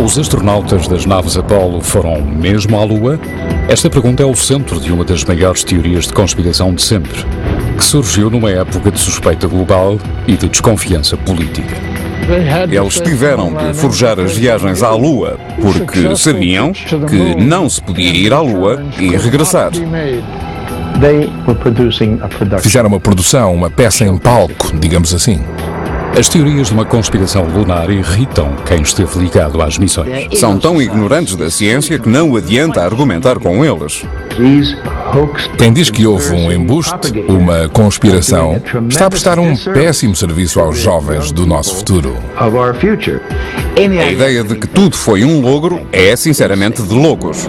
Os astronautas das naves Apollo foram mesmo à Lua? Esta pergunta é o centro de uma das maiores teorias de conspiração de sempre, que surgiu numa época de suspeita global e de desconfiança política. Eles tiveram de forjar as viagens à Lua, porque sabiam que não se podia ir à Lua e regressar. Fizeram uma produção, uma peça em palco, digamos assim. As teorias de uma conspiração lunar irritam quem esteve ligado às missões. São tão ignorantes da ciência que não adianta argumentar com eles. Quem diz que houve um embuste, uma conspiração, está a prestar um péssimo serviço aos jovens do nosso futuro. A ideia de que tudo foi um logro é sinceramente de loucos.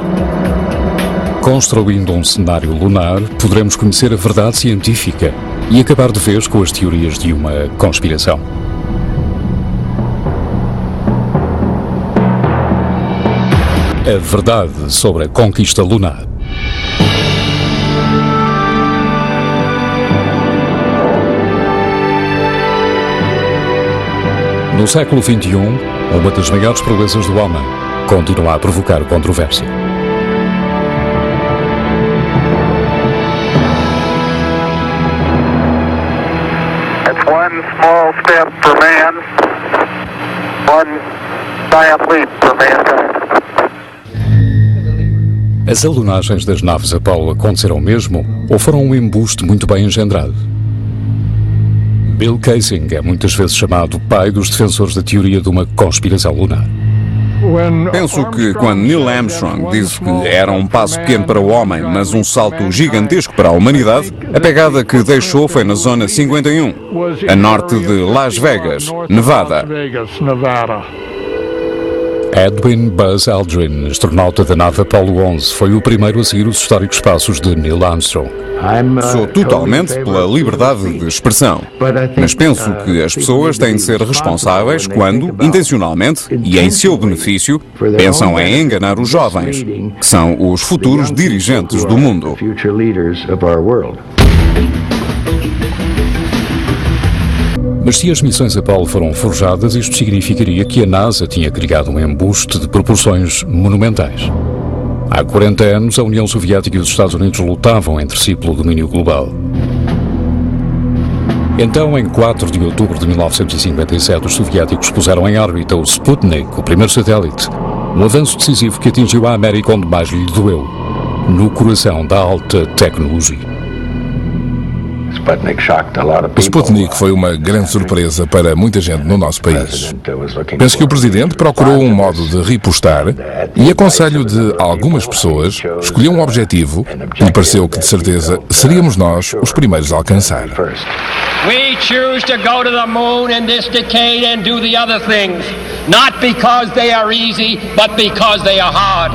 Construindo um cenário lunar, poderemos conhecer a verdade científica e acabar de vez com as teorias de uma conspiração. A verdade sobre a conquista lunar. No século XXI, uma das maiores proezas do homem continua a provocar controvérsia. One small step for man, one giant leap for mankind. As alunagens das naves Apollo aconteceram mesmo ou foram um embuste muito bem engendrado? Bill Kaysing é muitas vezes chamado o pai dos defensores da teoria de uma conspiração lunar. Penso que quando Neil Armstrong disse que era um passo pequeno para o homem, mas um salto gigantesco para a humanidade, a pegada que deixou foi na Zona 51, a norte de Las Vegas, Nevada. Edwin Buzz Aldrin, astronauta da nave Apollo 11, foi o primeiro a seguir os históricos passos de Neil Armstrong. Sou totalmente pela liberdade de expressão, mas penso que as pessoas têm de ser responsáveis quando, intencionalmente e em seu benefício, pensam em enganar os jovens, que são os futuros dirigentes do mundo. Mas se as missões Apollo foram forjadas, isto significaria que a NASA tinha criado um embuste de proporções monumentais. Há 40 anos, a União Soviética e os Estados Unidos lutavam entre si pelo domínio global. Então, em 4 de outubro de 1957, os soviéticos puseram em órbita o Sputnik, o primeiro satélite, um avanço decisivo que atingiu a América onde mais lhe doeu, no coração da alta tecnologia. O Sputnik foi uma grande surpresa para muita gente no nosso país. Penso que o Presidente procurou um modo de ripostar e aconselho de algumas pessoas escolher um objetivo que lhe pareceu que de certeza seríamos nós os primeiros a alcançar. We choose to go to the moon in this decade and do the other things, not because they are easy, but because they are hard.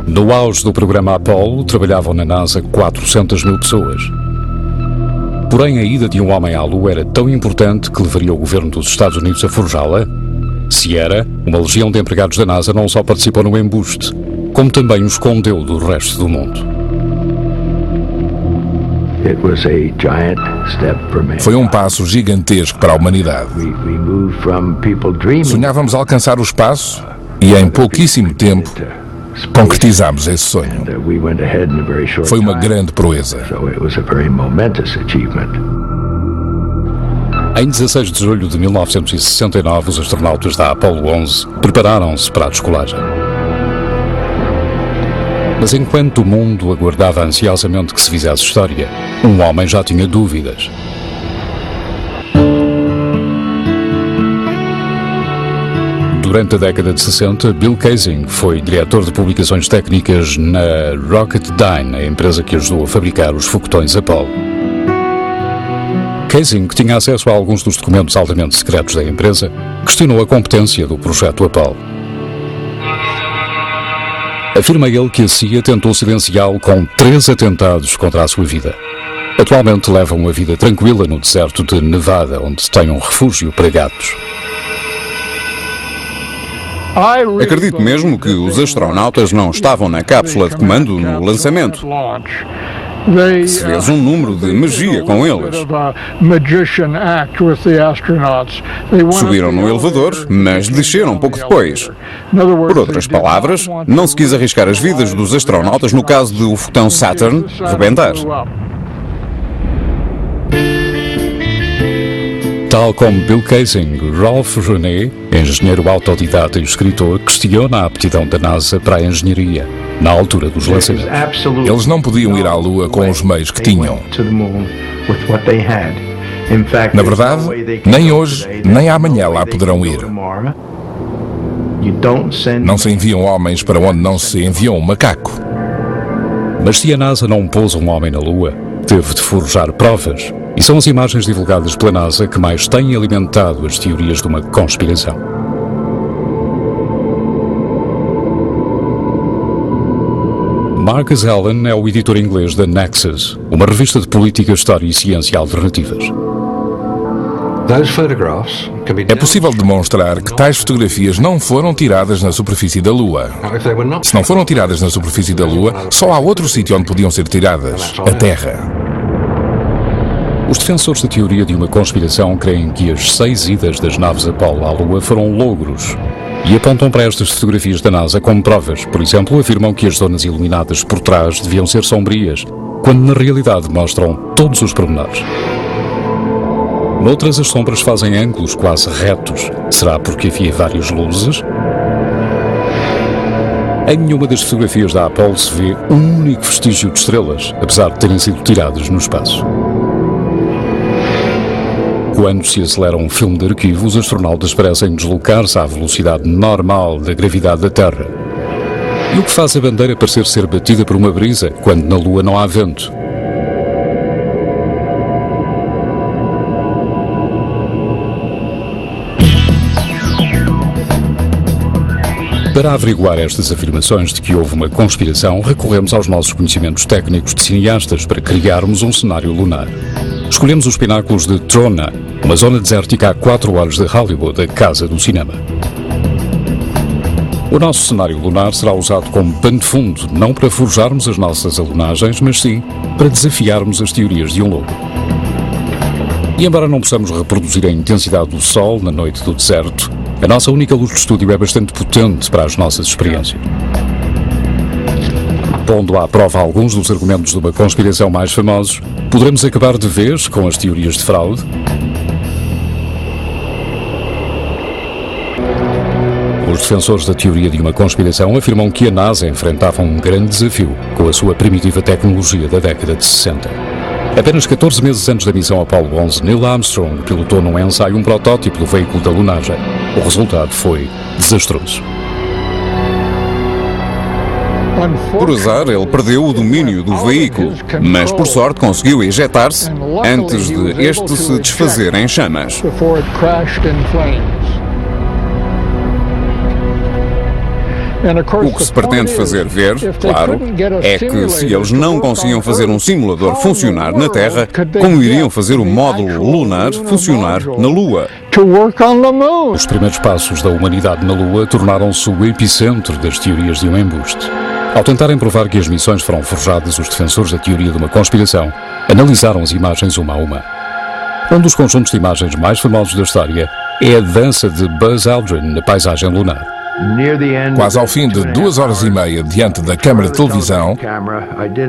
No auge do programa Apollo, trabalhavam na NASA 400 mil pessoas. Porém, a ida de um homem à Lua era tão importante que levaria o governo dos Estados Unidos a forjá-la? Se era, uma legião de empregados da NASA não só participou no embuste, como também o escondeu do resto do mundo. Foi um passo gigantesco para a humanidade. Sonhávamos alcançar o espaço e, em pouquíssimo tempo, concretizamos esse sonho. Foi uma grande proeza. Em 16 de julho de 1969, os astronautas da Apollo 11 prepararam-se para a descolagem. Mas enquanto o mundo aguardava ansiosamente que se fizesse história, um homem já tinha dúvidas. Durante a década de 60, Bill Kaysing foi diretor de publicações técnicas na Rocketdyne, a empresa que ajudou a fabricar os foguetões Apollo. Kaysing, que tinha acesso a alguns dos documentos altamente secretos da empresa, questionou a competência do projeto Apollo. Afirma ele que a CIA tentou silenciá-lo com 3 atentados contra a sua vida. Atualmente leva uma vida tranquila no deserto de Nevada, onde tem um refúgio para gatos. Acredito mesmo que os astronautas não estavam na cápsula de comando no lançamento. Se fez um número de magia com eles. Subiram no elevador, mas desceram pouco depois. Por outras palavras, não se quis arriscar as vidas dos astronautas no caso de o foguetão Saturn rebentar. Tal como Bill Kaysing, Ralph René, engenheiro autodidata e escritor, questiona a aptidão da NASA para a engenharia, na altura dos lançamentos. Eles não podiam ir à Lua com os meios que tinham. Na verdade, nem hoje, nem amanhã lá poderão ir. Não se enviam homens para onde não se enviou um macaco. Mas se a NASA não pôs um homem na Lua, teve de forjar provas. E são as imagens divulgadas pela NASA que mais têm alimentado as teorias de uma conspiração. Marcus Allen é o editor inglês da Nexus, uma revista de política, história e ciência alternativas. É possível demonstrar que tais fotografias não foram tiradas na superfície da Lua. Se não foram tiradas na superfície da Lua, só há outro sítio onde podiam ser tiradas: a Terra. Os defensores da teoria de uma conspiração creem que as 6 idas das naves Apollo à Lua foram logros e apontam para estas fotografias da NASA como provas. Por exemplo, afirmam que as zonas iluminadas por trás deviam ser sombrias, quando na realidade mostram todos os pormenores. Noutras, as sombras fazem ângulos quase retos. Será porque havia várias luzes? Em nenhuma das fotografias da Apollo se vê um único vestígio de estrelas, apesar de terem sido tiradas no espaço. Quando se acelera um filme de arquivo, os astronautas parecem deslocar-se à velocidade normal da gravidade da Terra. E o que faz a bandeira parecer ser batida por uma brisa, quando na Lua não há vento? Para averiguar estas afirmações de que houve uma conspiração, recorremos aos nossos conhecimentos técnicos de cineastas para criarmos um cenário lunar. Escolhemos os pináculos de Trona, uma zona desértica a 4 horas de Hollywood, a casa do cinema. O nosso cenário lunar será usado como pano de fundo, não para forjarmos as nossas alunagens, mas sim para desafiarmos as teorias de um lobo. E embora não possamos reproduzir a intensidade do Sol na noite do deserto, a nossa única luz de estúdio é bastante potente para as nossas experiências. Pondo à prova alguns dos argumentos de uma conspiração mais famosos, poderemos acabar de vez com as teorias de fraude? Os defensores da teoria de uma conspiração afirmam que a NASA enfrentava um grande desafio com a sua primitiva tecnologia da década de 60. Apenas 14 meses antes da missão Apollo 11, Neil Armstrong pilotou num ensaio um protótipo do veículo da lunagem. O resultado foi desastroso. Por azar, ele perdeu o domínio do veículo, mas por sorte conseguiu ejetar-se antes de este se desfazer em chamas. O que se pretende fazer ver, claro, é que se eles não conseguiam fazer um simulador funcionar na Terra, como iriam fazer o módulo lunar funcionar na Lua? Os primeiros passos da humanidade na Lua tornaram-se o epicentro das teorias de um embuste. Ao tentarem provar que as missões foram forjadas, os defensores da teoria de uma conspiração analisaram as imagens uma a uma. Um dos conjuntos de imagens mais famosos da história é a dança de Buzz Aldrin na paisagem lunar. Quase ao fim de 2 horas e meia diante da câmara de televisão,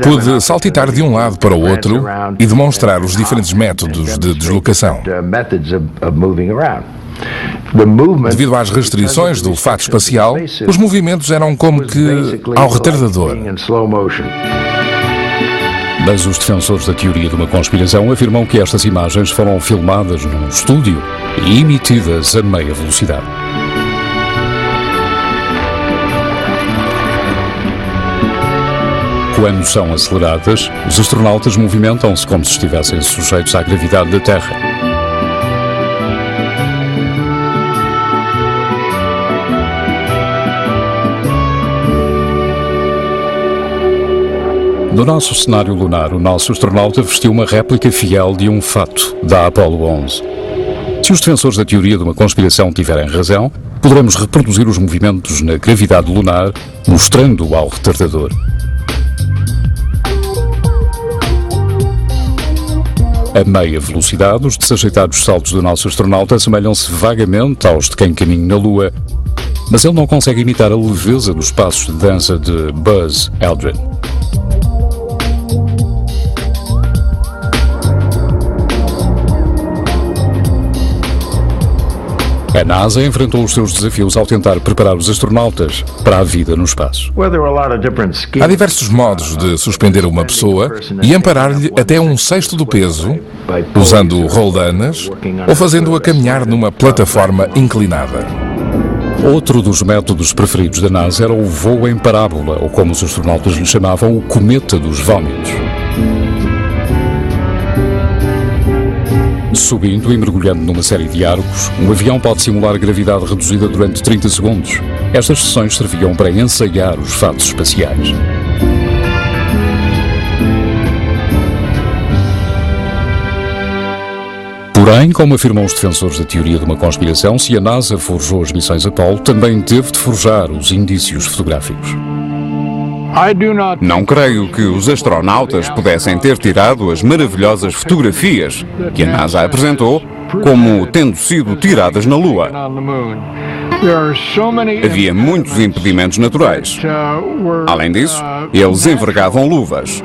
pude saltitar de um lado para o outro e demonstrar os diferentes métodos de deslocação. Devido às restrições do olfato espacial, os movimentos eram como que ao retardador. Mas os defensores da teoria de uma conspiração afirmam que estas imagens foram filmadas num estúdio e emitidas a meia velocidade. Quando são aceleradas, os astronautas movimentam-se como se estivessem sujeitos à gravidade da Terra. No nosso cenário lunar, o nosso astronauta vestiu uma réplica fiel de um fato da Apollo 11. Se os defensores da teoria de uma conspiração tiverem razão, poderemos reproduzir os movimentos na gravidade lunar, mostrando-o ao retardador. A meia velocidade, os desajeitados saltos do nosso astronauta assemelham-se vagamente aos de quem caminha na Lua, mas ele não consegue imitar a leveza dos passos de dança de Buzz Aldrin. A NASA enfrentou os seus desafios ao tentar preparar os astronautas para a vida no espaço. Há diversos modos de suspender uma pessoa e amparar-lhe até 1/6 do peso, usando roldanas ou fazendo-a caminhar numa plataforma inclinada. Outro dos métodos preferidos da NASA era o voo em parábola, ou como os astronautas lhe chamavam, o cometa dos vômitos. Subindo e mergulhando numa série de arcos, um avião pode simular gravidade reduzida durante 30 segundos. Estas sessões serviam para ensaiar os fatos espaciais. Porém, como afirmam os defensores da teoria de uma conspiração, se a NASA forjou as missões Apollo, também teve de forjar os indícios fotográficos. Não creio que os astronautas pudessem ter tirado as maravilhosas fotografias que a NASA apresentou como tendo sido tiradas na Lua. Havia muitos impedimentos naturais. Além disso, eles envergavam luvas,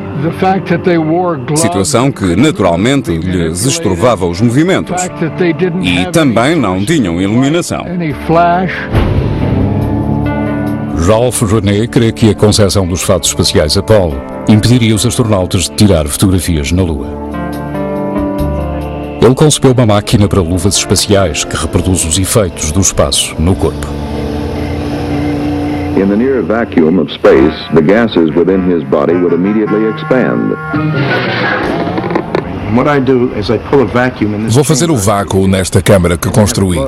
situação que naturalmente lhes estorvava os movimentos, e também não tinham iluminação. Ralph René crê que a concepção dos fatos espaciais Apollo impediria os astronautas de tirar fotografias na Lua. Ele concebeu uma máquina para luvas espaciais que reproduz os efeitos do espaço no corpo. In the near vacuum of space, the gases within his body would immediately expand. Vou fazer o vácuo nesta câmara que construí.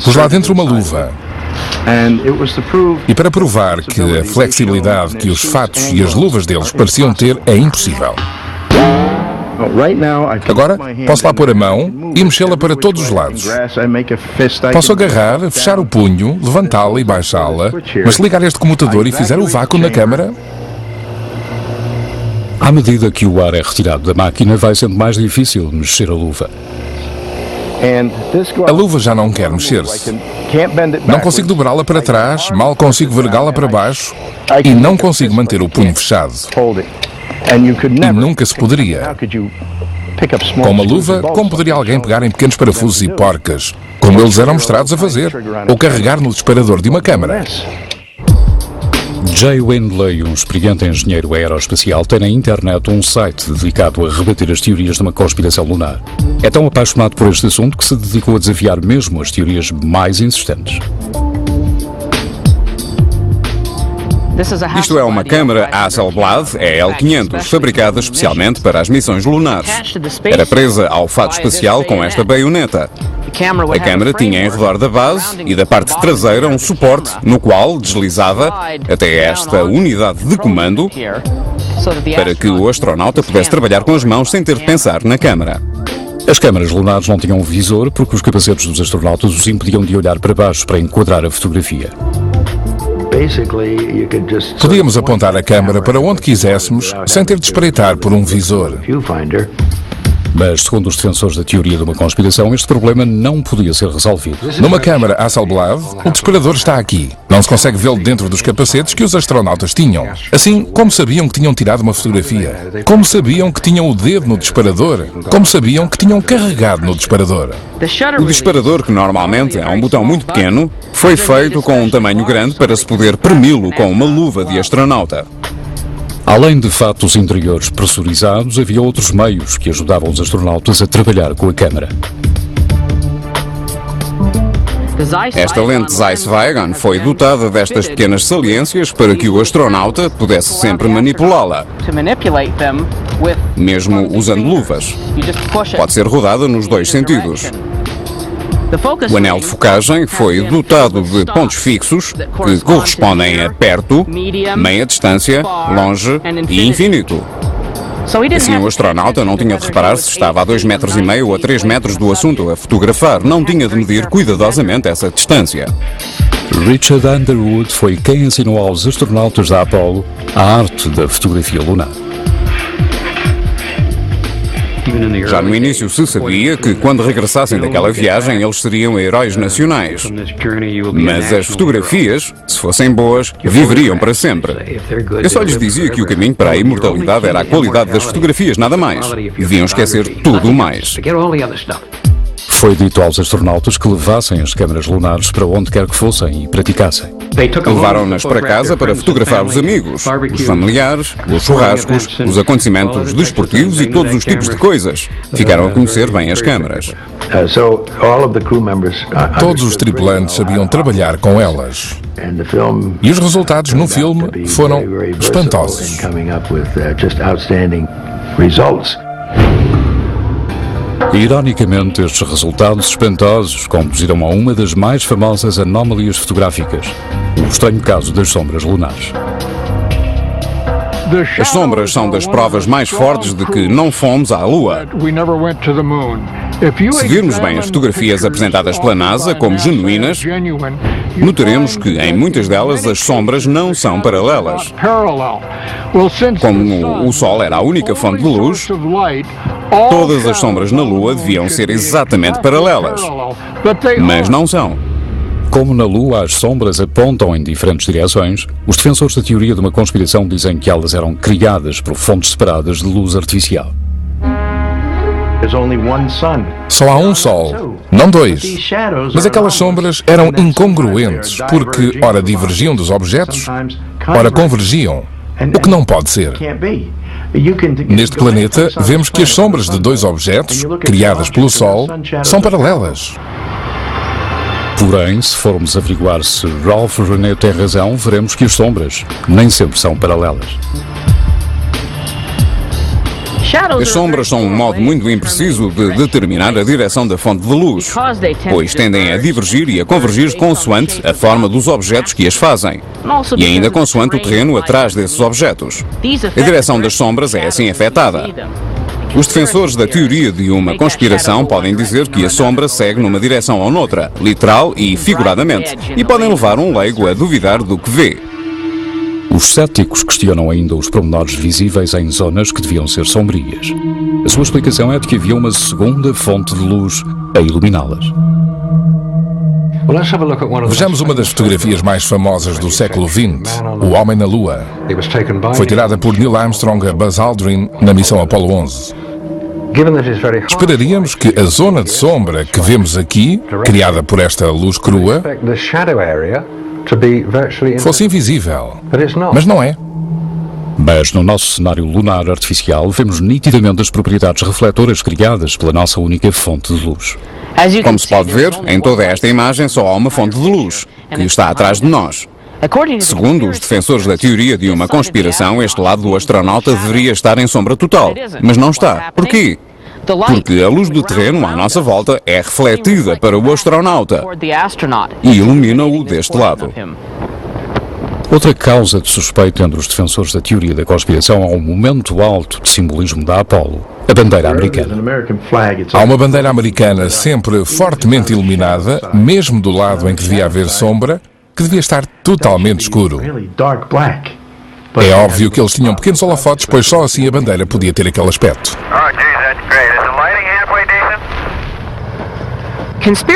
Pus lá dentro uma luva. E para provar que a flexibilidade que os fatos e as luvas deles pareciam ter é impossível. Agora, posso lá pôr a mão e mexê-la para todos os lados. Posso agarrar, fechar o punho, levantá-la e baixá-la, mas se ligar este comutador e fizer o vácuo na câmara... À medida que o ar é retirado da máquina, vai sendo mais difícil mexer a luva. A luva já não quer mexer-se. Não consigo dobrá-la para trás, mal consigo vergá-la para baixo e não consigo manter o punho fechado. E nunca se poderia. Com uma luva, como poderia alguém pegar em pequenos parafusos e porcas, como eles eram mostrados a fazer, ou carregar no disparador de uma câmara? Jay Windley, um experiente engenheiro aeroespacial, tem na internet um site dedicado a rebater as teorias de uma conspiração lunar. É tão apaixonado por este assunto que se dedicou a desafiar mesmo as teorias mais insistentes. Isto é uma câmara Hasselblad EL500, fabricada especialmente para as missões lunares. Era presa ao fato espacial com esta baioneta. A câmara tinha em redor da base e da parte traseira um suporte no qual deslizava até esta unidade de comando para que o astronauta pudesse trabalhar com as mãos sem ter de pensar na câmara. As câmaras lunares não tinham visor porque os capacetes dos astronautas os impediam de olhar para baixo para enquadrar a fotografia. Podíamos apontar a câmara para onde quiséssemos sem ter de espreitar por um visor. Mas, segundo os defensores da teoria de uma conspiração, este problema não podia ser resolvido. Numa câmara Hasselblad, o disparador está aqui. Não se consegue vê-lo dentro dos capacetes que os astronautas tinham. Assim, como sabiam que tinham tirado uma fotografia? Como sabiam que tinham o dedo no disparador? Como sabiam que tinham carregado no disparador? O disparador, que normalmente é um botão muito pequeno, foi feito com um tamanho grande para se poder premi-lo com uma luva de astronauta. Além de fatos interiores pressurizados, havia outros meios que ajudavam os astronautas a trabalhar com a câmara. Esta lente Zeiss-Weygand foi dotada destas pequenas saliências para que o astronauta pudesse sempre manipulá-la, mesmo usando luvas. Pode ser rodada nos dois sentidos. O anel de focagem foi dotado de pontos fixos que correspondem a perto, meia distância, longe e infinito. Assim o astronauta não tinha de reparar se estava a 2,5 metros ou a 3 metros do assunto a fotografar, não tinha de medir cuidadosamente essa distância. Richard Underwood foi quem ensinou aos astronautas da Apollo a arte da fotografia lunar. Já no início se sabia que, quando regressassem daquela viagem, eles seriam heróis nacionais. Mas as fotografias, se fossem boas, viveriam para sempre. Eu só lhes dizia que o caminho para a imortalidade era a qualidade das fotografias, nada mais. Deviam esquecer tudo o mais. Foi dito aos astronautas que levassem as câmaras lunares para onde quer que fossem e praticassem. Levaram-nas para casa para fotografar os amigos, os familiares, os churrascos, os acontecimentos desportivos e todos os tipos de coisas. Ficaram a conhecer bem as câmaras. Todos os tripulantes sabiam trabalhar com elas. E os resultados no filme foram espantosos. Ironicamente, estes resultados espantosos conduziram a uma das mais famosas anomalias fotográficas, o estranho caso das sombras lunares. As sombras são das provas mais fortes de que não fomos à Lua. Se virmos bem as fotografias apresentadas pela NASA como genuínas, notaremos que em muitas delas as sombras não são paralelas. Como o Sol era a única fonte de luz, todas as sombras na Lua deviam ser exatamente paralelas, mas não são. Como na Lua as sombras apontam em diferentes direções, os defensores da teoria de uma conspiração dizem que elas eram criadas por fontes separadas de luz artificial. Só há um Sol, não dois. Mas aquelas sombras eram incongruentes, porque ora divergiam dos objetos, ora convergiam, o que não pode ser. Neste planeta, vemos que as sombras de dois objetos, criadas pelo Sol, são paralelas. Porém, se formos averiguar se Ralph René tem razão, veremos que as sombras nem sempre são paralelas. As sombras são um modo muito impreciso de determinar a direção da fonte de luz, pois tendem a divergir e a convergir consoante a forma dos objetos que as fazem, e ainda consoante o terreno atrás desses objetos. A direção das sombras é assim afetada. Os defensores da teoria de uma conspiração podem dizer que a sombra segue numa direção ou noutra, literal e figuradamente, e podem levar um leigo a duvidar do que vê. Os céticos questionam ainda os pormenores visíveis em zonas que deviam ser sombrias. A sua explicação é de que havia uma segunda fonte de luz a iluminá-las. Vejamos uma das fotografias mais famosas do século XX, O Homem na Lua. Foi tirada por Neil Armstrong a Buzz Aldrin na missão Apollo 11. Esperaríamos que a zona de sombra que vemos aqui, criada por esta luz crua, fosse invisível, mas não é. Mas no nosso cenário lunar artificial vemos nitidamente as propriedades refletoras criadas pela nossa única fonte de luz. Como se pode ver, em toda esta imagem só há uma fonte de luz, que está atrás de nós. Segundo os defensores da teoria de uma conspiração, este lado do astronauta deveria estar em sombra total, mas não está. Porquê? Porque a luz do terreno à nossa volta é refletida para o astronauta e ilumina-o deste lado. Outra causa de suspeito entre os defensores da teoria da conspiração é um momento alto de simbolismo da Apollo, a bandeira americana. Há uma bandeira americana sempre fortemente iluminada, mesmo do lado em que devia haver sombra, que devia estar totalmente escuro. É óbvio que eles tinham pequenos holofotes, pois só assim a bandeira podia ter aquele aspecto.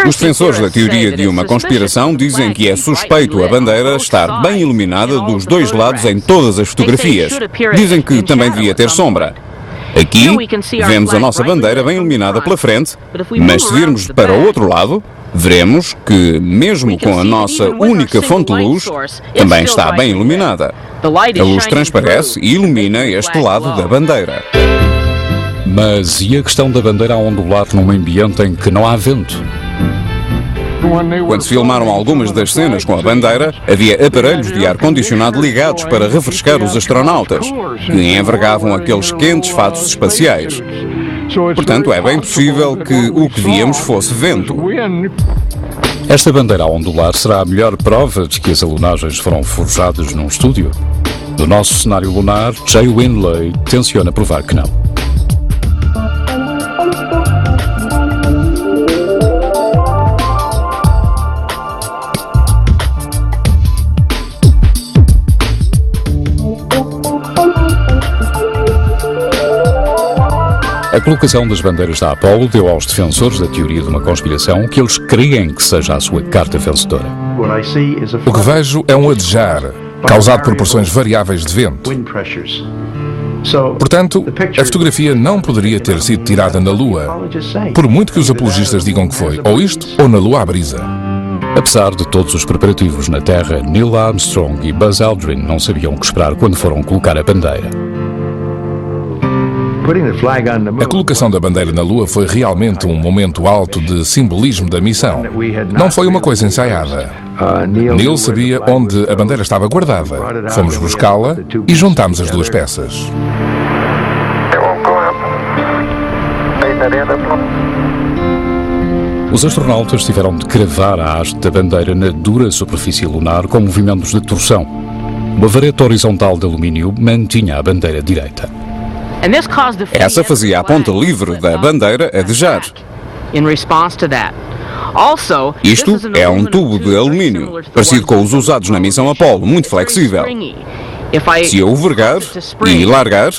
Os defensores da teoria de uma conspiração dizem que é suspeito a bandeira estar bem iluminada dos dois lados em todas as fotografias. Dizem que também devia ter sombra. Aqui, vemos a nossa bandeira bem iluminada pela frente, mas se virmos para o outro lado, veremos que, mesmo com a nossa única fonte de luz, também está bem iluminada. A luz transparece e ilumina este lado da bandeira. Mas e a questão da bandeira a ondular num ambiente em que não há vento? Quando se filmaram algumas das cenas com a bandeira, havia aparelhos de ar-condicionado ligados para refrescar os astronautas, que envergavam aqueles quentes fatos espaciais. Portanto, é bem possível que o que víamos fosse vento. Esta bandeira a ondular será a melhor prova de que as alunagens foram forjadas num estúdio? No nosso cenário lunar, Jay Winley tenciona provar que não. A colocação das bandeiras da Apollo deu aos defensores da teoria de uma conspiração que eles creem que seja a sua carta vencedora. O que vejo é um adejar, causado por porções variáveis de vento. Portanto, a fotografia não poderia ter sido tirada na Lua, por muito que os apologistas digam que foi ou isto ou na Lua à brisa. Apesar de todos os preparativos na Terra, Neil Armstrong e Buzz Aldrin não sabiam o que esperar quando foram colocar a bandeira. A colocação da bandeira na Lua foi realmente um momento alto de simbolismo da missão. Não foi uma coisa ensaiada. Neil sabia onde a bandeira estava guardada. Fomos buscá-la e juntámos as duas peças. Os astronautas tiveram de cravar a haste da bandeira na dura superfície lunar com movimentos de torção. Uma vareta horizontal de alumínio mantinha a bandeira direita. Essa fazia a ponta livre da bandeira adejar. Isto é um tubo de alumínio, parecido com os usados na missão Apollo, muito flexível. Se eu o vergar e largar,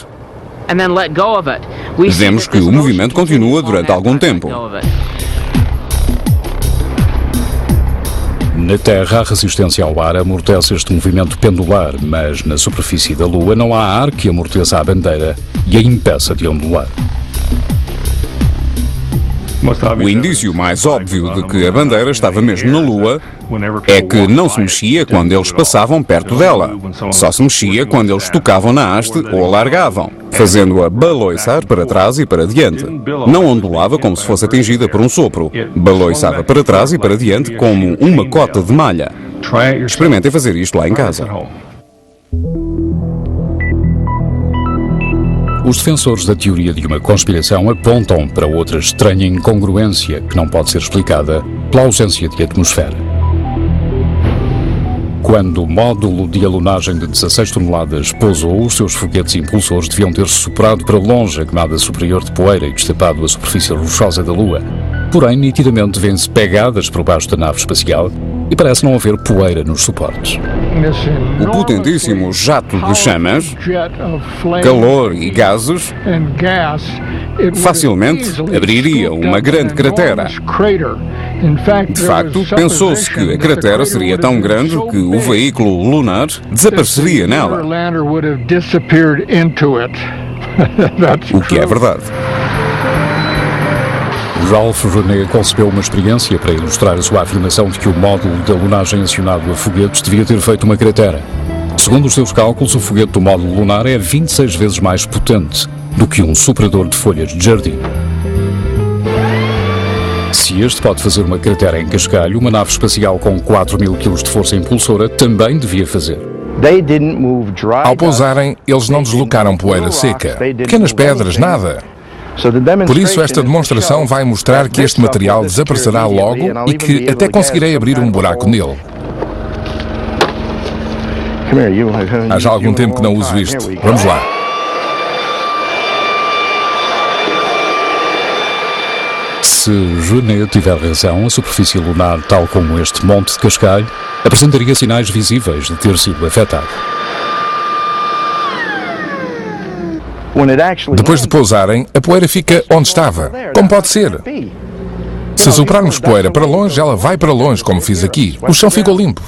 vemos que o movimento continua durante algum tempo. Na Terra, a resistência ao ar amortece este movimento pendular, mas na superfície da Lua não há ar que amorteça a bandeira e a impeça de ondular. O indício mais óbvio de que a bandeira estava mesmo na Lua é que não se mexia quando eles passavam perto dela. Só se mexia quando eles tocavam na haste ou a largavam, fazendo-a baloiçar para trás e para diante. Não ondulava como se fosse atingida por um sopro. Baloiçava para trás e para diante como uma cota de malha. Experimentem fazer isto lá em casa. Os defensores da teoria de uma conspiração apontam para outra estranha incongruência que não pode ser explicada pela ausência de atmosfera. Quando o módulo de alunagem de 16 toneladas pousou, os seus foguetes impulsores deviam ter soprado para longe a camada superior de poeira e destapado a superfície rochosa da Lua. Porém, nitidamente vêm-se pegadas por baixo da nave espacial e parece não haver poeira nos suportes. O potentíssimo jato de chamas, calor e gases facilmente abriria uma grande cratera. De facto, pensou-se que a cratera seria tão grande que o veículo lunar desapareceria nela. O que é verdade. Ralph René concebeu uma experiência para ilustrar a sua afirmação de que o módulo de alunagem acionado a foguetes devia ter feito uma cratera. Segundo os seus cálculos, o foguete do módulo lunar é 26 vezes mais potente do que um soprador de folhas de jardim. Se este pode fazer uma cratera em cascalho, uma nave espacial com 4.000 kg de força impulsora também devia fazer. Ao pousarem, eles não deslocaram poeira seca, pequenas pedras, nada. Por isso, esta demonstração vai mostrar que este material desaparecerá logo e que até conseguirei abrir um buraco nele. Há já algum tempo que não uso isto. Vamos lá. Se René tiver razão, a superfície lunar, tal como este monte de cascalho, apresentaria sinais visíveis de ter sido afetado. Depois de pousarem, a poeira fica onde estava. Como pode ser? Se soprarmos poeira para longe, ela vai para longe, como fiz aqui. O chão ficou limpo.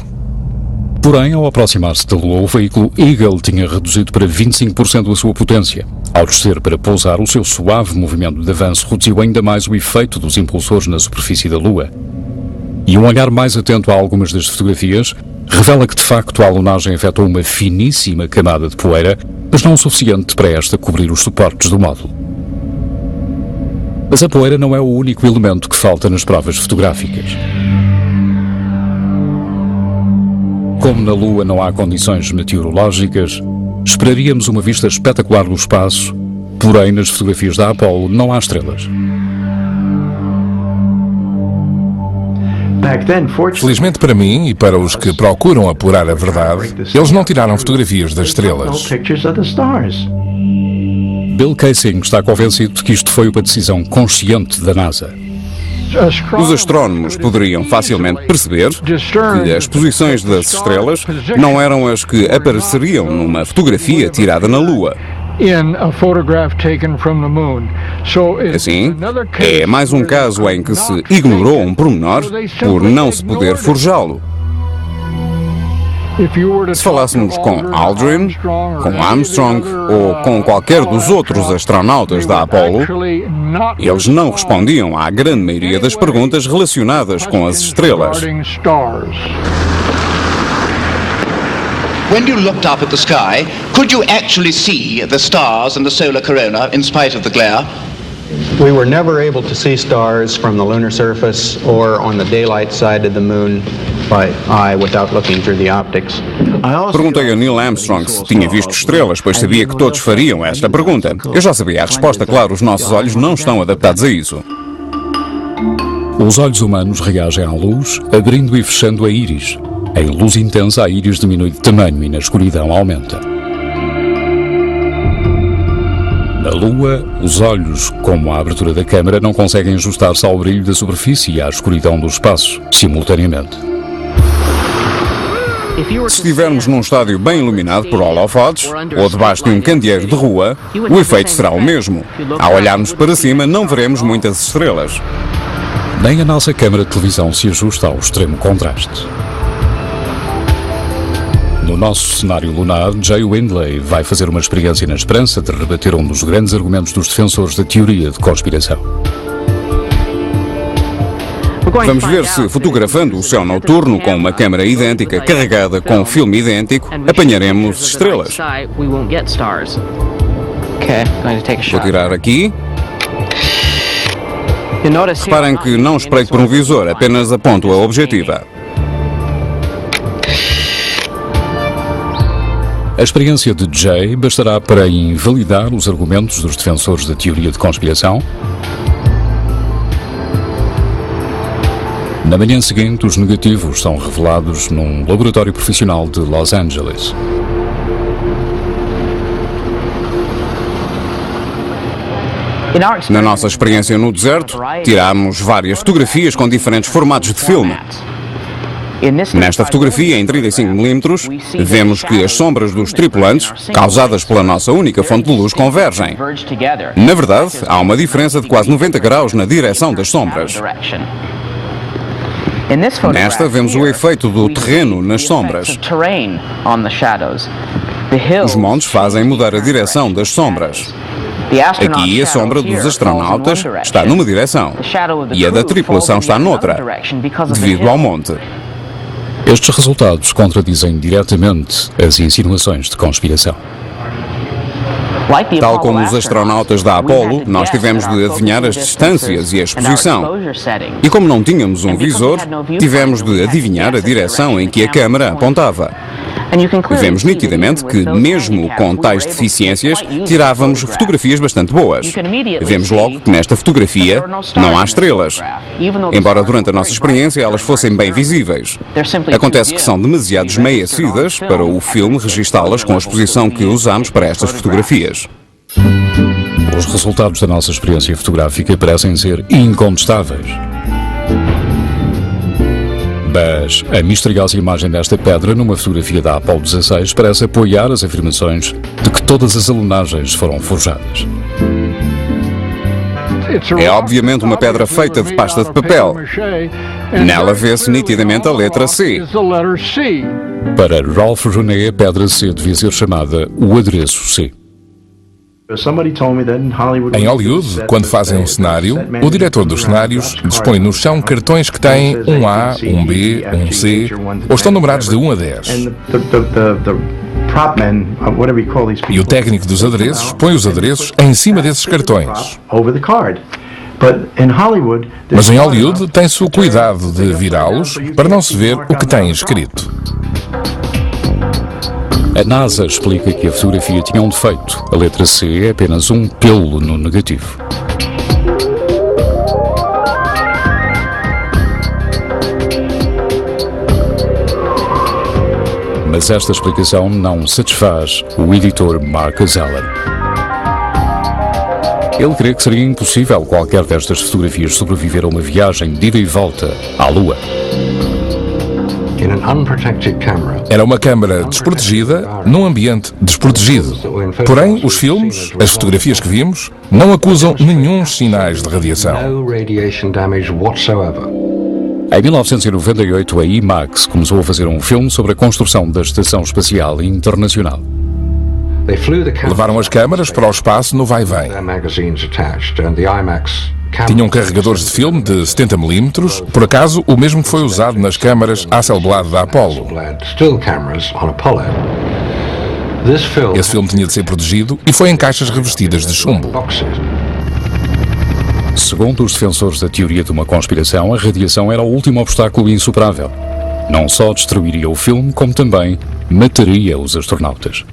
Porém, ao aproximar-se da Lua, o veículo Eagle tinha reduzido para 25% a sua potência. Ao descer para pousar, o seu suave movimento de avanço reduziu ainda mais o efeito dos impulsores na superfície da Lua. E um olhar mais atento a algumas das fotografias revela que, de facto, a alunagem afetou uma finíssima camada de poeira, mas não o suficiente para esta cobrir os suportes do módulo. Mas a poeira não é o único elemento que falta nas provas fotográficas. Como na Lua não há condições meteorológicas, esperaríamos uma vista espetacular do espaço, porém nas fotografias da Apollo não há estrelas. Felizmente para mim e para os que procuram apurar a verdade, eles não tiraram fotografias das estrelas. Bill Kaysing está convencido de que isto foi uma decisão consciente da NASA. Os astrónomos poderiam facilmente perceber que as posições das estrelas não eram as que apareceriam numa fotografia tirada na Lua. Assim, é mais um caso em que se ignorou um pormenor por não se poder forjá-lo. Se falássemos com Aldrin, com Armstrong ou com qualquer dos outros astronautas da Apollo, eles não respondiam à grande maioria das perguntas relacionadas com as estrelas. When you looked up at the sky, could you actually see the stars and the solar corona in spite of the glare? We were never able to see stars from the lunar surface or on the daylight side of the moon by eye without looking through the optics. Perguntei a Neil Armstrong se tinha visto estrelas, pois sabia que todos fariam esta pergunta. Eu já sabia a resposta, claro, os nossos olhos não estão adaptados a isso. Os olhos humanos reagem à luz, abrindo e fechando a íris. Em luz intensa, a íris diminui de tamanho e na escuridão aumenta. Na Lua, os olhos, como a abertura da câmara, não conseguem ajustar-se ao brilho da superfície e à escuridão do espaço, simultaneamente. Se estivermos num estádio bem iluminado por holofotes ou debaixo de um candeeiro de rua, o efeito será o mesmo. Ao olharmos para cima, não veremos muitas estrelas. Nem a nossa câmara de televisão se ajusta ao extremo contraste. No nosso cenário lunar, Jay Windley vai fazer uma experiência na esperança de rebater um dos grandes argumentos dos defensores da teoria de conspiração. Vamos ver se, fotografando o céu noturno com uma câmera idêntica carregada com um filme idêntico, apanharemos estrelas. Vou tirar aqui. Reparem que não espreito por um visor, apenas aponto a objetiva. A experiência de Jay bastará para invalidar os argumentos dos defensores da teoria de conspiração? Na manhã seguinte, os negativos são revelados num laboratório profissional de Los Angeles. Na nossa experiência no deserto, tirámos várias fotografias com diferentes formatos de filme. Nesta fotografia, em 35mm, vemos que as sombras dos tripulantes, causadas pela nossa única fonte de luz, convergem. Na verdade, há uma diferença de quase 90 graus na direção das sombras. Nesta, vemos o efeito do terreno nas sombras. Os montes fazem mudar a direção das sombras. Aqui, a sombra dos astronautas está numa direção e a da tripulação está noutra, devido ao monte. Estes resultados contradizem diretamente as insinuações de conspiração. Tal como os astronautas da Apollo, nós tivemos de adivinhar as distâncias e a exposição. E como não tínhamos um visor, tivemos de adivinhar a direção em que a câmara apontava. Vemos nitidamente que, mesmo com tais deficiências, tirávamos fotografias bastante boas. Vemos logo que nesta fotografia não há estrelas, embora durante a nossa experiência elas fossem bem visíveis. Acontece que são demasiado esmaiecidas para o filme registá-las com a exposição que usamos para estas fotografias. Os resultados da nossa experiência fotográfica parecem ser incontestáveis. Mas a misteriosa imagem desta pedra numa fotografia da Apollo 16 parece apoiar as afirmações de que todas as alunagens foram forjadas. É obviamente uma pedra feita de pasta de papel. Nela vê-se nitidamente a letra C. Para Ralph René, a pedra C devia ser chamada o adereço C. Em Hollywood, quando fazem um cenário, o diretor dos cenários dispõe no chão cartões que têm um A, um B, um C, ou estão numerados de 1 a 10. E o técnico dos adereços põe os adereços em cima desses cartões. Mas em Hollywood tem-se o cuidado de virá-los para não se ver o que tem escrito. A NASA explica que a fotografia tinha um defeito. A letra C é apenas um pelo no negativo. Mas esta explicação não satisfaz o editor Marcus Allen. Ele crê que seria impossível qualquer destas fotografias sobreviver a uma viagem de ida e volta à Lua. Era uma câmara desprotegida num ambiente desprotegido. Porém, os filmes, as fotografias que vimos, não acusam nenhum sinais de radiação. Em 1998, a IMAX começou a fazer um filme sobre a construção da Estação Espacial Internacional. Levaram as câmaras para o espaço no vai-vem. Tinham carregadores de filme de 70mm, por acaso o mesmo que foi usado nas câmaras Hasselblad da Apollo. Esse filme tinha de ser protegido e foi em caixas revestidas de chumbo. Segundo os defensores da teoria de uma conspiração, a radiação era o último obstáculo insuperável. Não só destruiria o filme, como também mataria os astronautas.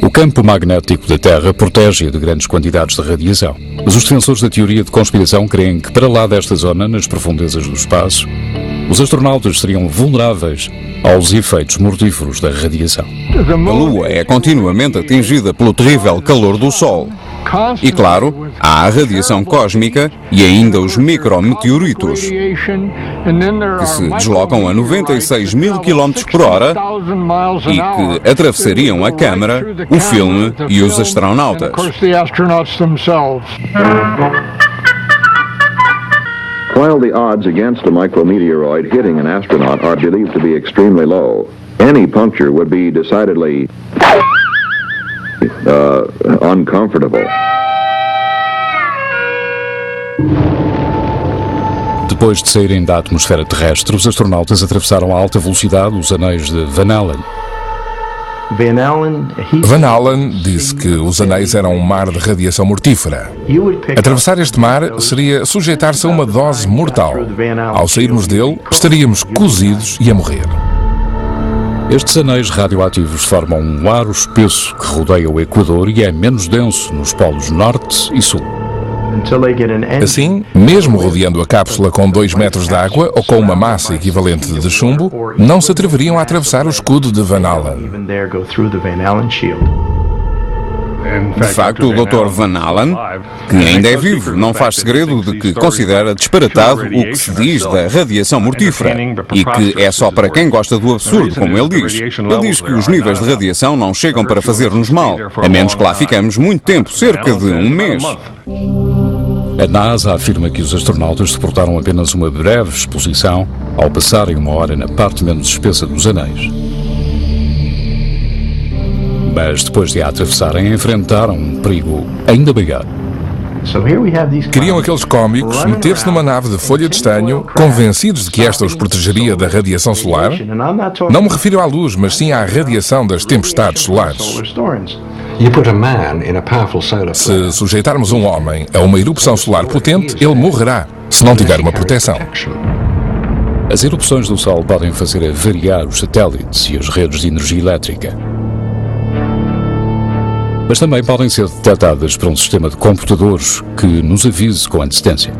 O campo magnético da Terra protege-a de grandes quantidades de radiação, mas os defensores da teoria de conspiração creem que para lá desta zona, nas profundezas do espaço, os astronautas seriam vulneráveis aos efeitos mortíferos da radiação. A Lua é continuamente atingida pelo terrível calor do Sol. E, claro, há a radiação cósmica e ainda os micrometeoritos, que se deslocam a 96 mil km por hora e que atravessariam a câmara, o filme e os astronautas. While the odds against a micrometeoroid hitting an astronaut are believed to be extremely low, any puncture would be decidedly uncomfortable. Depois de saírem da atmosfera terrestre, os astronautas atravessaram a alta velocidade os anéis de Van Allen. Van Allen disse que os anéis eram um mar de radiação mortífera. Atravessar este mar seria sujeitar-se a uma dose mortal. Ao sairmos dele, estaríamos cozidos e a morrer. Estes anéis radioativos formam um aro espesso que rodeia o Equador e é menos denso nos polos norte e sul. Assim, mesmo rodeando a cápsula com 2 metros de água ou com uma massa equivalente de chumbo, não se atreveriam a atravessar o escudo de Van Allen. De facto, o Dr. Van Allen, que ainda é vivo, não faz segredo de que considera disparatado o que se diz da radiação mortífera e que é só para quem gosta do absurdo, como ele diz. Ele diz que os níveis de radiação não chegam para fazer-nos mal, a menos que lá ficamos muito tempo, cerca de um mês. A NASA afirma que os astronautas suportaram apenas uma breve exposição ao passarem uma hora na parte menos espessa dos anéis. Mas depois de a atravessarem, enfrentaram um perigo ainda maior. Queriam aqueles cómicos meter-se numa nave de folha de estanho, convencidos de que esta os protegeria da radiação solar? Não me refiro à luz, mas sim à radiação das tempestades solares. Se sujeitarmos um homem a uma erupção solar potente, ele morrerá, se não tiver uma proteção. As erupções do Sol podem fazer avariar os satélites e as redes de energia elétrica. Mas também podem ser detectadas por um sistema de computadores que nos avise com antecedência.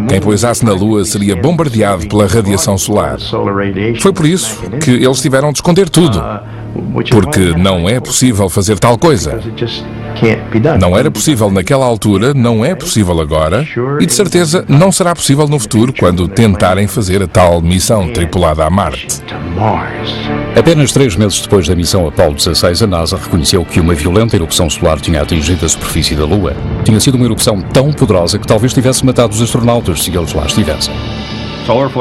Quem pousasse na Lua seria bombardeado pela radiação solar. Foi por isso que eles tiveram de esconder tudo, porque não é possível fazer tal coisa. Não era possível naquela altura, não é possível agora, e de certeza não será possível no futuro quando tentarem fazer a tal missão tripulada a Marte. Apenas 3 meses depois da missão Apollo 16, a NASA reconheceu que uma violenta erupção solar tinha atingido a superfície da Lua. Tinha sido uma erupção tão poderosa que talvez tivesse matado os astronautas se eles lá estivessem.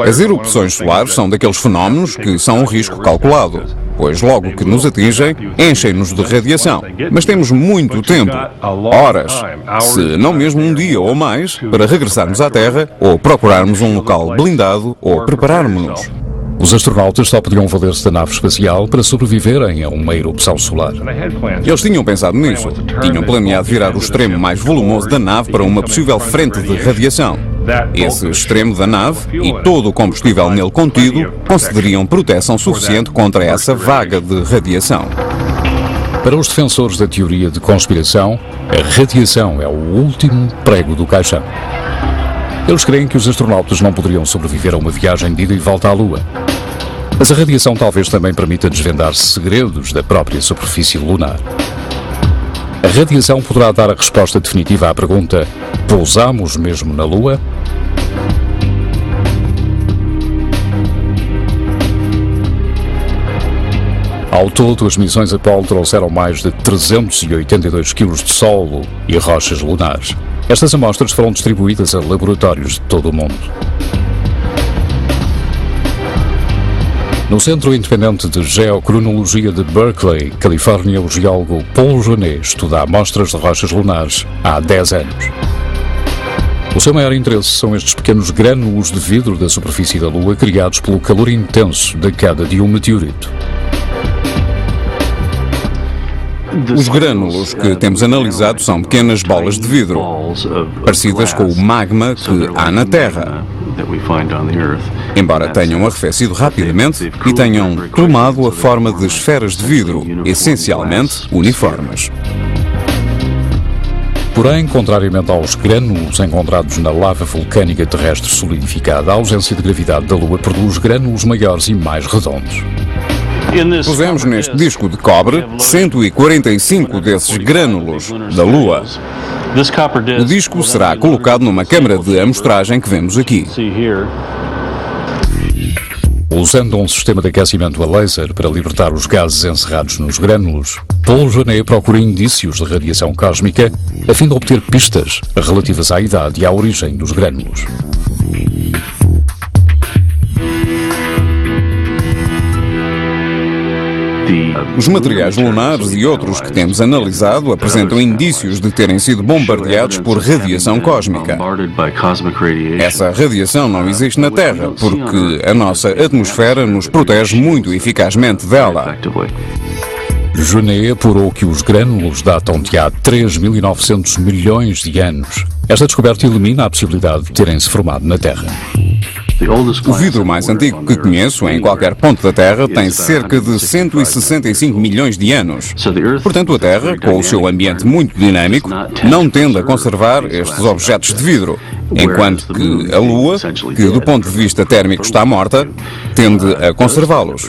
As erupções solares são daqueles fenómenos que são um risco calculado, pois logo que nos atingem, enchem-nos de radiação. Mas temos muito tempo, horas, se não mesmo um dia ou mais, para regressarmos à Terra ou procurarmos um local blindado ou prepararmos-nos. Os astronautas só podiam valer-se da nave espacial para sobreviverem a uma erupção solar. Eles tinham pensado nisso. Tinham planeado virar o extremo mais volumoso da nave para uma possível frente de radiação. Esse extremo da nave e todo o combustível nele contido concederiam proteção suficiente contra essa vaga de radiação. Para os defensores da teoria de conspiração, a radiação é o último prego do caixão. Eles creem que os astronautas não poderiam sobreviver a uma viagem de ida e volta à Lua. Mas a radiação talvez também permita desvendar segredos da própria superfície lunar. A radiação poderá dar a resposta definitiva à pergunta: pousamos mesmo na Lua? Ao todo, as missões Apollo trouxeram mais de 382 quilos de solo e rochas lunares. Estas amostras foram distribuídas a laboratórios de todo o mundo. No Centro Independente de Geocronologia de Berkeley, Califórnia, o geólogo Paul Genet estuda amostras de rochas lunares há 10 anos. O seu maior interesse são estes pequenos grânulos de vidro da superfície da Lua criados pelo calor intenso da queda de um meteorito. Os grânulos que temos analisado são pequenas bolas de vidro, parecidas com o magma que há na Terra, embora tenham arrefecido rapidamente e tenham tomado a forma de esferas de vidro, essencialmente uniformes. Porém, contrariamente aos grânulos encontrados na lava vulcânica terrestre solidificada, a ausência de gravidade da Lua produz grânulos maiores e mais redondos. Pusemos neste disco de cobre 145 desses grânulos da Lua. O disco será colocado numa câmara de amostragem que vemos aqui. Usando um sistema de aquecimento a laser para libertar os gases encerrados nos grânulos, Paul Genet procura indícios de radiação cósmica a fim de obter pistas relativas à idade e à origem dos grânulos. Os materiais lunares e outros que temos analisado apresentam indícios de terem sido bombardeados por radiação cósmica. Essa radiação não existe na Terra porque a nossa atmosfera nos protege muito eficazmente dela. Genet apurou que os grânulos datam de há 3.900 milhões de anos. Esta descoberta elimina a possibilidade de terem se formado na Terra. O vidro mais antigo que conheço em qualquer ponto da Terra tem cerca de 165 milhões de anos. Portanto, a Terra, com o seu ambiente muito dinâmico, não tende a conservar estes objetos de vidro, enquanto que a Lua, que do ponto de vista térmico está morta, tende a conservá-los.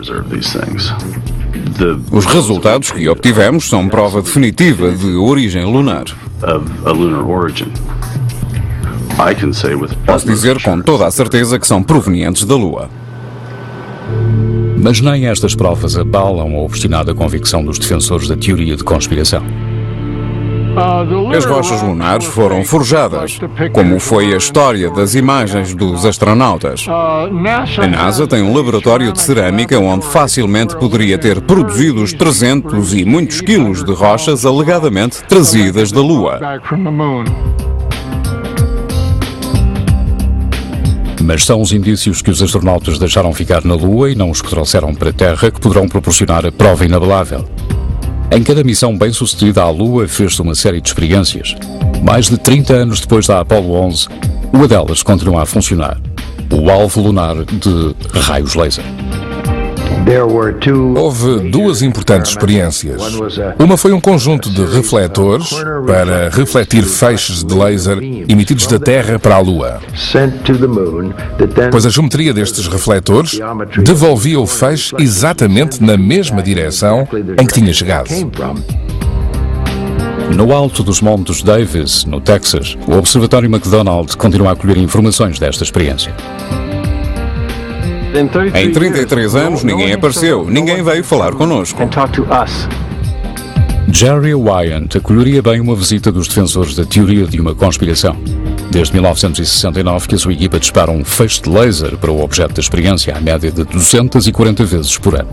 Os resultados que obtivemos são prova definitiva de origem lunar. Posso dizer com toda a certeza que são provenientes da Lua. Mas nem estas provas abalam a obstinada convicção dos defensores da teoria de conspiração. As rochas lunares foram forjadas, como foi a história das imagens dos astronautas. A NASA tem um laboratório de cerâmica onde facilmente poderia ter produzido os 300 e muitos quilos de rochas alegadamente trazidas da Lua. Mas são os indícios que os astronautas deixaram ficar na Lua e não os que trouxeram para a Terra que poderão proporcionar a prova inabalável. Em cada missão bem-sucedida à Lua fez-se uma série de experiências. Mais de 30 anos depois da Apollo 11, uma delas continua a funcionar: o alvo lunar de raios laser. Houve duas importantes experiências. Uma foi um conjunto de refletores para refletir feixes de laser emitidos da Terra para a Lua. Pois a geometria destes refletores devolvia o feixe exatamente na mesma direção em que tinha chegado. No alto dos Montes Davis, no Texas, o Observatório McDonald continua a colher informações desta experiência. Em 33 anos ninguém apareceu, ninguém veio falar connosco. Jerry Wyant acolheria bem uma visita dos defensores da teoria de uma conspiração. Desde 1969 que a sua equipa dispara um feixe de laser para o objeto da experiência à média de 240 vezes por ano.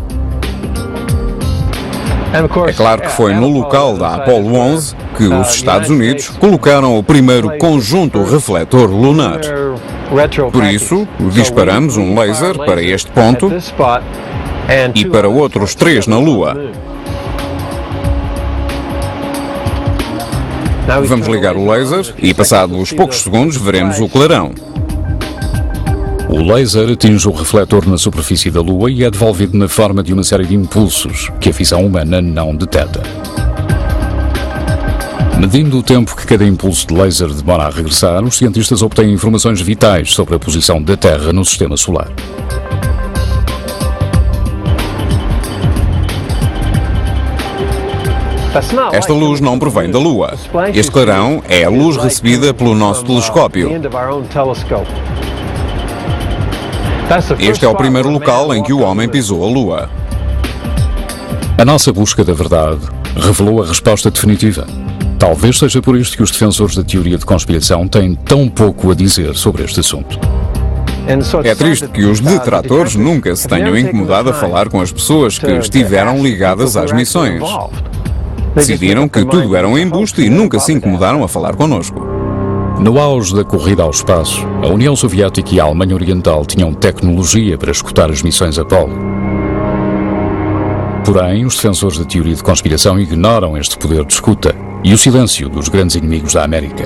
É claro que foi no local da Apollo 11 que os Estados Unidos colocaram o primeiro conjunto refletor lunar. Por isso, disparamos um laser para este ponto e para outros 3 na Lua. Vamos ligar o laser e, passados poucos segundos, veremos o clarão. O laser atinge o refletor na superfície da Lua e é devolvido na forma de uma série de impulsos que a visão humana não detecta. Medindo o tempo que cada impulso de laser demora a regressar, os cientistas obtêm informações vitais sobre a posição da Terra no Sistema Solar. Esta luz não provém da Lua. Este clarão é a luz recebida pelo nosso telescópio. Este é o primeiro local em que o homem pisou a Lua. A nossa busca da verdade revelou a resposta definitiva. Talvez seja por isto que os defensores da teoria de conspiração têm tão pouco a dizer sobre este assunto. É triste que os detratores nunca se tenham incomodado a falar com as pessoas que estiveram ligadas às missões. Decidiram que tudo era um embuste e nunca se incomodaram a falar connosco. No auge da corrida ao espaço, a União Soviética e a Alemanha Oriental tinham tecnologia para escutar as missões Apollo. Porém, os defensores da teoria de conspiração ignoram este poder de escuta e o silêncio dos grandes inimigos da América.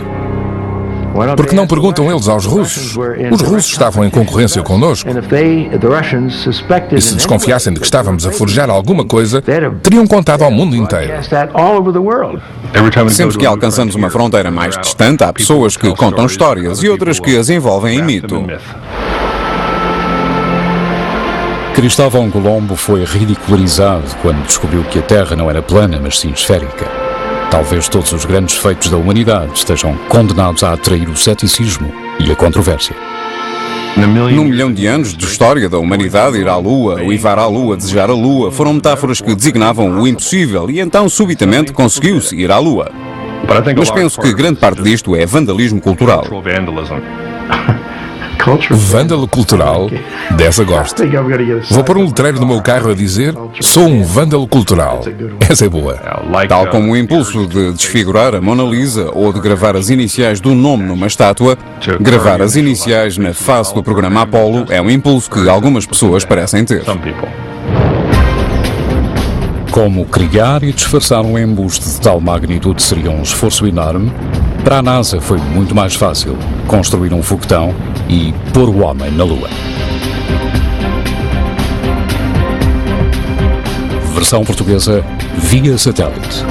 Porque não perguntam eles aos russos? Os russos estavam em concorrência connosco. E se desconfiassem de que estávamos a forjar alguma coisa, teriam contado ao mundo inteiro. Sempre que alcançamos uma fronteira mais distante, há pessoas que contam histórias e outras que as envolvem em mito. Cristóvão Colombo foi ridicularizado quando descobriu que a Terra não era plana, mas sim esférica. Talvez todos os grandes feitos da humanidade estejam condenados a atrair o ceticismo e a controvérsia. Num milhão de anos de história da humanidade, ir à Lua, uivar à Lua, desejar a Lua, foram metáforas que designavam o impossível e então, subitamente, conseguiu-se ir à Lua. Mas penso que grande parte disto é vandalismo cultural. Vândalo cultural? Dessa gosto. Vou pôr um letreiro no meu carro a dizer: sou um vândalo cultural. Essa é boa. Tal como o impulso de desfigurar a Mona Lisa ou de gravar as iniciais do nome numa estátua, gravar as iniciais na face do programa Apollo é um impulso que algumas pessoas parecem ter. Como criar e disfarçar um embuste de tal magnitude seria um esforço enorme, para a NASA foi muito mais fácil construir um foguetão e pôr o homem na Lua. Versão portuguesa via satélite.